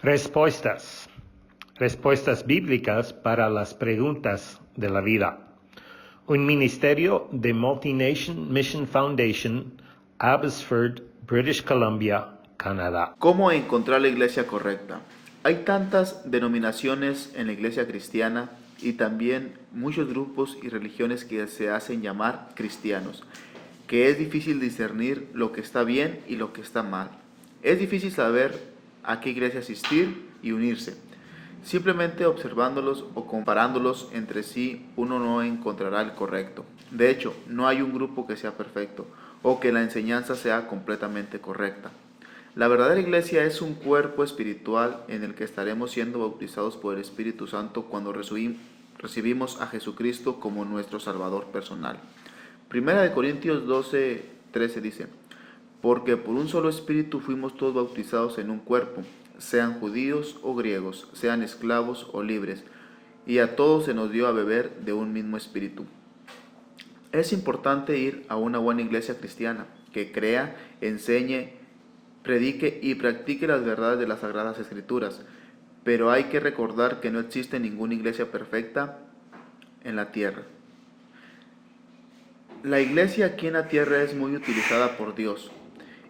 Respuestas. Respuestas bíblicas para las preguntas de la vida. Un ministerio de Multi-Nation Mission Foundation, Abbotsford, British Columbia, Canadá. ¿Cómo encontrar la iglesia correcta? Hay tantas denominaciones en la iglesia cristiana y también muchos grupos y religiones que se hacen llamar cristianos, que es difícil discernir lo que está bien y lo que está mal. Es difícil saber a qué iglesia asistir y unirse. Simplemente observándolos o comparándolos entre sí, uno no encontrará el correcto. De hecho, no hay un grupo que sea perfecto o que la enseñanza sea completamente correcta. La verdadera iglesia es un cuerpo espiritual en el que estaremos siendo bautizados por el Espíritu Santo cuando recibimos a Jesucristo como nuestro Salvador personal. Primera de Corintios 12:13 dice: porque por un solo Espíritu fuimos todos bautizados en un cuerpo, sean judíos o griegos, sean esclavos o libres, y a todos se nos dio a beber de un mismo Espíritu. Es importante ir a una buena iglesia cristiana que crea, enseñe, predique y practique las verdades de las Sagradas Escrituras, pero hay que recordar que no existe ninguna iglesia perfecta en la tierra. La iglesia aquí en la tierra es muy utilizada por Dios,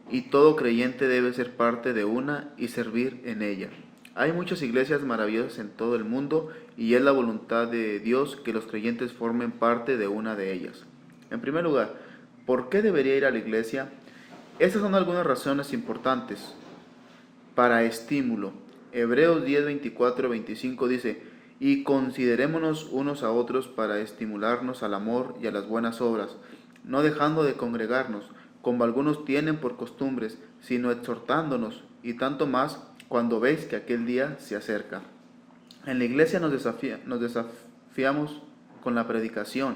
y todo creyente debe ser parte de una y servir en ella. Hay muchas iglesias maravillosas en todo el mundo y es la voluntad de Dios que los creyentes formen parte de una de ellas. En primer lugar, ¿por qué debería ir a la iglesia? Estas son algunas razones importantes. Para estímulo. Hebreos 10:24-25 dice: y considerémonos unos a otros para estimularnos al amor y a las buenas obras, no dejando de congregarnos, como algunos tienen por costumbres, sino exhortándonos, y tanto más cuando veis que aquel día se acerca. En la iglesia nos desafiamos con la predicación,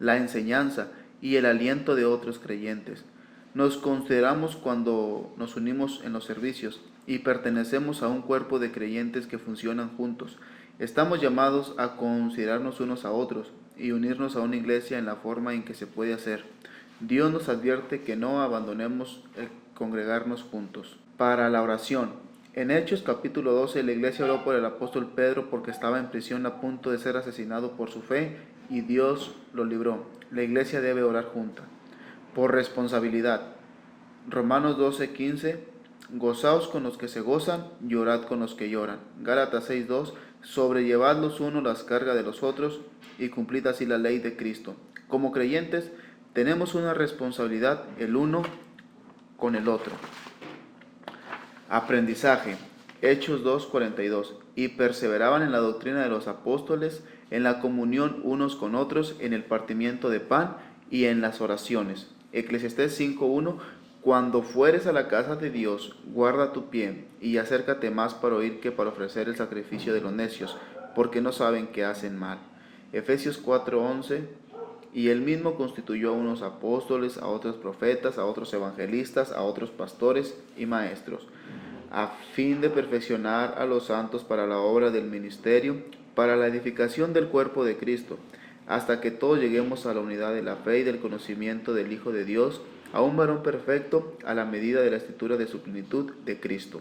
la enseñanza y el aliento de otros creyentes. Nos consideramos cuando nos unimos en los servicios y pertenecemos a un cuerpo de creyentes que funcionan juntos. Estamos llamados a considerarnos unos a otros y unirnos a una iglesia en la forma en que se puede hacer. Dios nos advierte que no abandonemos el congregarnos juntos. Para la oración. En Hechos capítulo 12, la iglesia oró por el apóstol Pedro porque estaba en prisión a punto de ser asesinado por su fe y Dios lo libró. La iglesia debe orar junta. Por responsabilidad. Romanos 12:15. Gozaos con los que se gozan, llorad con los que lloran. Gálatas 6:2. Sobrellevad los unos las cargas de los otros y cumplid así la ley de Cristo. Como creyentes, tenemos una responsabilidad el uno con el otro. Aprendizaje. Hechos 2:42. Y perseveraban en la doctrina de los apóstoles, en la comunión unos con otros, en el partimiento de pan y en las oraciones. Eclesiastés 5:1. Cuando fueres a la casa de Dios, guarda tu pie y acércate más para oír que para ofrecer el sacrificio de los necios, porque no saben que hacen mal. Efesios 4:11. Y él mismo constituyó a unos apóstoles, a otros profetas, a otros evangelistas, a otros pastores y maestros, a fin de perfeccionar a los santos para la obra del ministerio, para la edificación del cuerpo de Cristo, hasta que todos lleguemos a la unidad de la fe y del conocimiento del Hijo de Dios, a un varón perfecto, a la medida de la estatura de su plenitud de Cristo,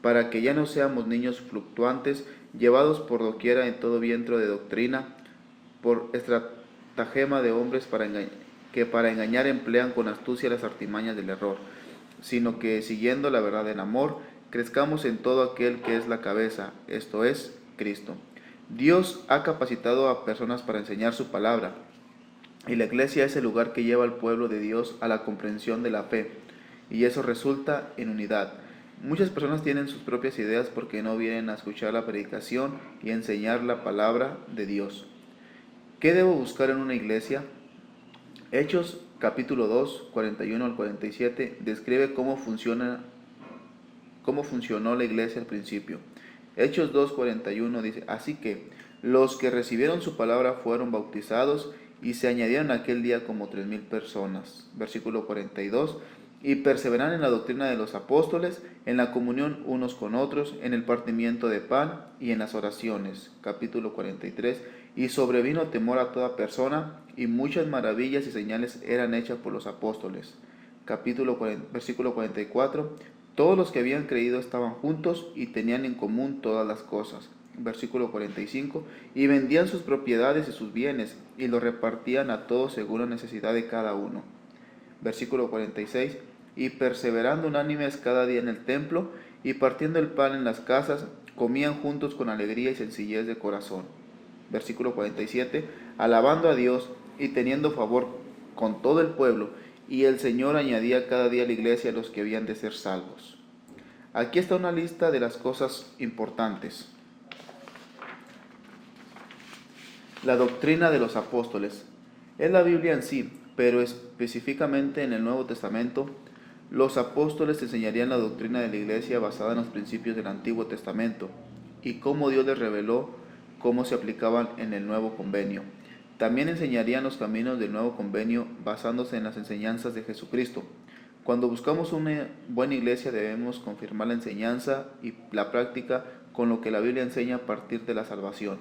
para que ya no seamos niños fluctuantes, llevados por doquiera en todo viento de doctrina, por estratagema de hombres que para engañar emplean con astucia las artimañas del error, sino que, siguiendo la verdad en amor, crezcamos en todo aquel que es la cabeza, esto es, Cristo. Dios ha capacitado a personas para enseñar su palabra, y la iglesia es el lugar que lleva al pueblo de Dios a la comprensión de la fe, y eso resulta en unidad. Muchas personas tienen sus propias ideas porque no vienen a escuchar la predicación y a enseñar la palabra de Dios. ¿Qué debo buscar en una iglesia? Hechos capítulo 2, 41 al 47 describe cómo funcionó la iglesia al principio. Hechos 2:41 dice: así que los que recibieron su palabra fueron bautizados y se añadieron aquel día como 3,000 personas. Versículo 42. Y perseveraron en la doctrina de los apóstoles, en la comunión unos con otros, en el partimiento de pan y en las oraciones. Capítulo 43. Y sobrevino temor a toda persona, y muchas maravillas y señales eran hechas por los apóstoles. Versículo 44. Todos los que habían creído estaban juntos y tenían en común todas las cosas. Versículo 45. Y vendían sus propiedades y sus bienes y los repartían a todos según la necesidad de cada uno. Versículo 46. Y perseverando unánimes cada día en el templo y partiendo el pan en las casas, comían juntos con alegría y sencillez de corazón. Versículo 47. Alabando a Dios y teniendo favor con todo el pueblo, y el Señor añadía cada día a la iglesia a los que habían de ser salvos. Aquí está una lista de las cosas importantes. La doctrina de los apóstoles. Es la Biblia en sí, pero específicamente en el Nuevo Testamento, los apóstoles enseñarían la doctrina de la iglesia basada en los principios del Antiguo Testamento y cómo Dios les reveló cómo se aplicaban en el Nuevo Convenio. También enseñarían los caminos del Nuevo Convenio basándose en las enseñanzas de Jesucristo. Cuando buscamos una buena iglesia debemos confirmar la enseñanza y la práctica con lo que la Biblia enseña a partir de la salvación.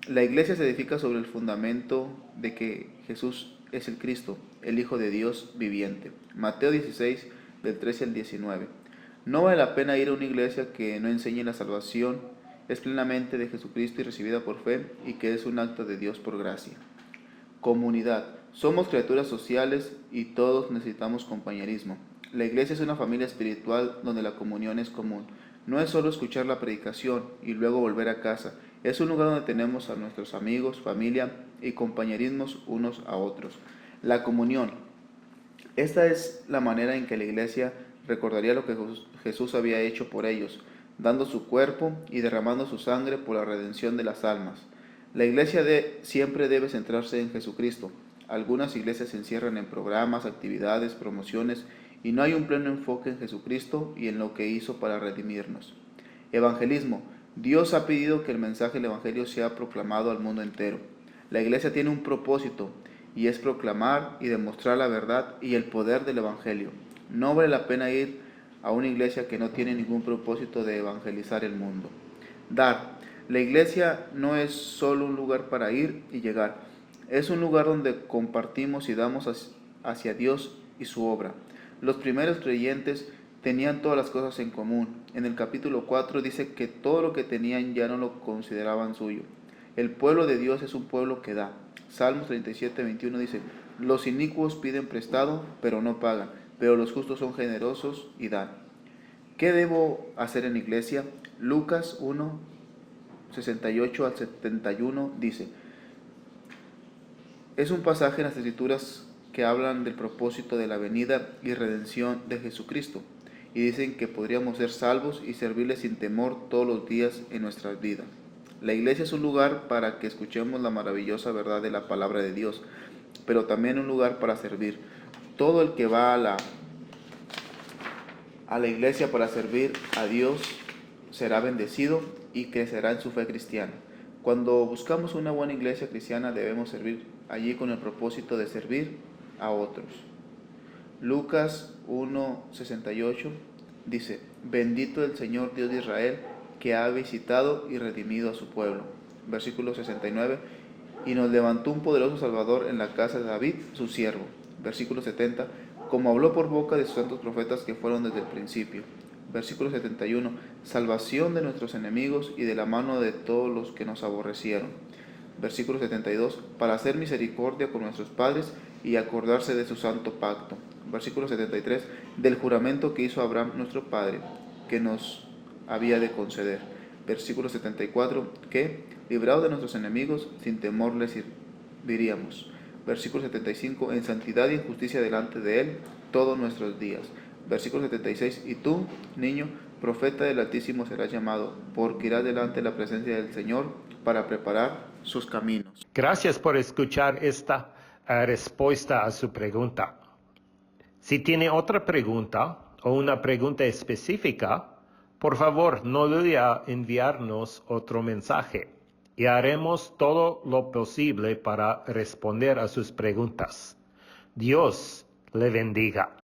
La iglesia se edifica sobre el fundamento de que Jesús es el Cristo, el Hijo de Dios viviente. Mateo 16, del 13 al 19. No vale la pena ir a una iglesia que no enseñe la salvación es plenamente de Jesucristo y recibida por fe y que es un acto de Dios por gracia. Comunidad. Somos criaturas sociales y todos necesitamos compañerismo. La iglesia es una familia espiritual donde la comunión es común. No es solo escuchar la predicación y luego volver a casa. Es un lugar donde tenemos a nuestros amigos, familia y compañerismos unos a otros. La comunión. Esta es la manera en que la iglesia recordaría lo que Jesús había hecho por ellos, dando su cuerpo y derramando su sangre por la redención de las almas. La iglesia siempre debe centrarse en Jesucristo. Algunas iglesias se encierran en programas, actividades, promociones y no hay un pleno enfoque en Jesucristo y en lo que hizo para redimirnos. Evangelismo. Dios ha pedido que el mensaje del Evangelio sea proclamado al mundo entero. La iglesia tiene un propósito y es proclamar y demostrar la verdad y el poder del Evangelio. No vale la pena ir a una iglesia que no tiene ningún propósito de evangelizar el mundo. Dar. La iglesia no es solo un lugar para ir y llegar, es un lugar donde compartimos y damos hacia Dios y su obra. Los primeros creyentes tenían todas las cosas en común. En el capítulo 4 dice que todo lo que tenían ya no lo consideraban suyo. El pueblo de Dios es un pueblo que da. Salmos 37, 21 dice, los inicuos piden prestado, pero no pagan, pero los justos son generosos y dan. ¿Qué debo hacer en la iglesia? Lucas 1, 68 al 71 dice, es un pasaje en las Escrituras que hablan del propósito de la venida y redención de Jesucristo y dicen que podríamos ser salvos y servirle sin temor todos los días en nuestras vidas. La iglesia es un lugar para que escuchemos la maravillosa verdad de la palabra de Dios, pero también un lugar para servir. Todo el que va a la iglesia para servir a Dios será bendecido y crecerá en su fe cristiana. Cuando buscamos una buena iglesia cristiana debemos servir allí con el propósito de servir a otros. Lucas 1:68 dice, bendito el Señor Dios de Israel que ha visitado y redimido a su pueblo. Versículo 69, y nos levantó un poderoso Salvador en la casa de David, su siervo. Versículo 70, como habló por boca de sus santos profetas que fueron desde el principio. Versículo 71, salvación de nuestros enemigos y de la mano de todos los que nos aborrecieron. Versículo 72, para hacer misericordia con nuestros padres y acordarse de su santo pacto. Versículo 73, del juramento que hizo Abraham nuestro padre, que nos había de conceder. Versículo 74, que, librados de nuestros enemigos, sin temor les serviríamos. Versículo 75, en santidad y en justicia delante de él todos nuestros días. Versículo 76, y tú, niño, profeta del Altísimo serás llamado, porque irás delante de la presencia del Señor para preparar sus caminos. Gracias por escuchar esta respuesta a su pregunta. Si tiene otra pregunta o una pregunta específica, por favor no dude a enviarnos otro mensaje y haremos todo lo posible para responder a sus preguntas. Dios le bendiga.